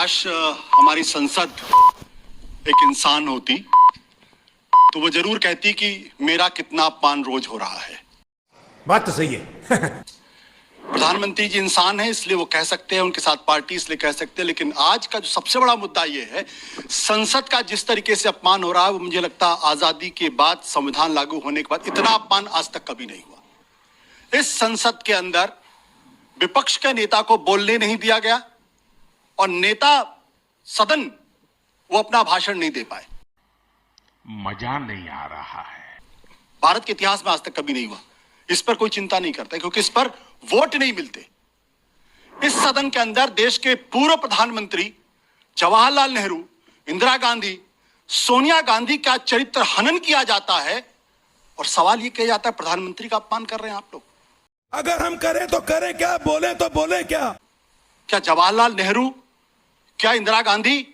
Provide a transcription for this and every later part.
काश हमारी संसद एक इंसान होती तो वो जरूर कहती कि मेरा कितना अपमान रोज हो रहा है। बात तो सही है। प्रधानमंत्री जी इंसान है इसलिए वो कह सकते हैं, उनके साथ पार्टी इसलिए कह सकते हैं, लेकिन आज का जो सबसे बड़ा मुद्दा ये है, संसद का जिस तरीके से अपमान हो रहा है वो मुझे लगता है आजादी के बाद, संविधान लागू होने के बाद इतना अपमान आज तक कभी नहीं हुआ। इस संसद के अंदर विपक्ष के नेता को बोलने नहीं दिया गया और नेता सदन वो अपना भाषण नहीं दे पाए। मजा नहीं आ रहा है। भारत के इतिहास में आज तक कभी नहीं हुआ। इस पर कोई चिंता नहीं करता क्योंकि इस पर वोट नहीं मिलते। इस सदन के अंदर देश के पूर्व प्रधानमंत्री जवाहरलाल नेहरू, इंदिरा गांधी, सोनिया गांधी का चरित्र हनन किया जाता है और सवाल यह किया जाता है प्रधानमंत्री का अपमान कर रहे हैं आप लोग। अगर हम करें तो करें क्या, बोले तो बोले क्या? क्या जवाहरलाल नेहरू, क्या इंदिरा गांधी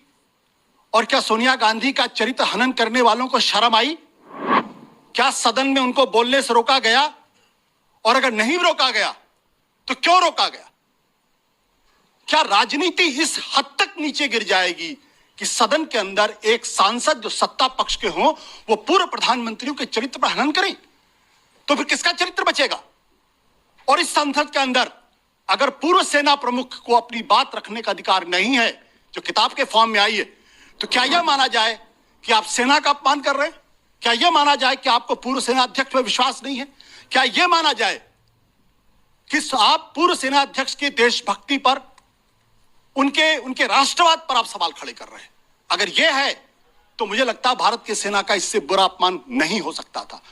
और क्या सोनिया गांधी का चरित्र हनन करने वालों को शर्म आई? क्या सदन में उनको बोलने से रोका गया? और अगर नहीं रोका गया तो क्यों रोका गया? क्या राजनीति इस हद तक नीचे गिर जाएगी कि सदन के अंदर एक सांसद जो सत्ता पक्ष के हों वो पूर्व प्रधानमंत्रियों के चरित्र पर हनन करें? तो फिर किसका चरित्र बचेगा? और इस संसद के अंदर अगर पूर्व सेना प्रमुख को अपनी बात रखने का अधिकार नहीं है, जो किताब के फॉर्म में आई है, तो क्या यह माना जाए कि आप सेना का अपमान कर रहे हैं? क्या यह माना जाए कि आपको पूर्व सेना अध्यक्ष पर विश्वास नहीं है? क्या यह माना जाए कि आप पूर्व सेना अध्यक्ष की देशभक्ति पर, उनके राष्ट्रवाद पर आप सवाल खड़े कर रहे हैं? अगर यह है तो मुझे लगता है भारत की सेना का इससे बुरा अपमान नहीं हो सकता था।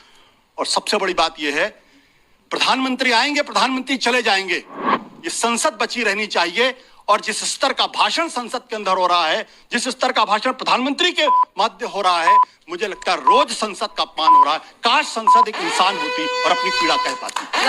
और सबसे बड़ी बात यह है, प्रधानमंत्री आएंगे, प्रधानमंत्री चले जाएंगे, ये संसद बची रहनी चाहिए। और जिस स्तर का भाषण संसद के अंदर हो रहा है, जिस स्तर का भाषण प्रधानमंत्री के मध्य हो रहा है, मुझे लगता है रोज संसद का अपमान हो रहा है। काश संसद एक इंसान होती और अपनी पीड़ा कह पाती।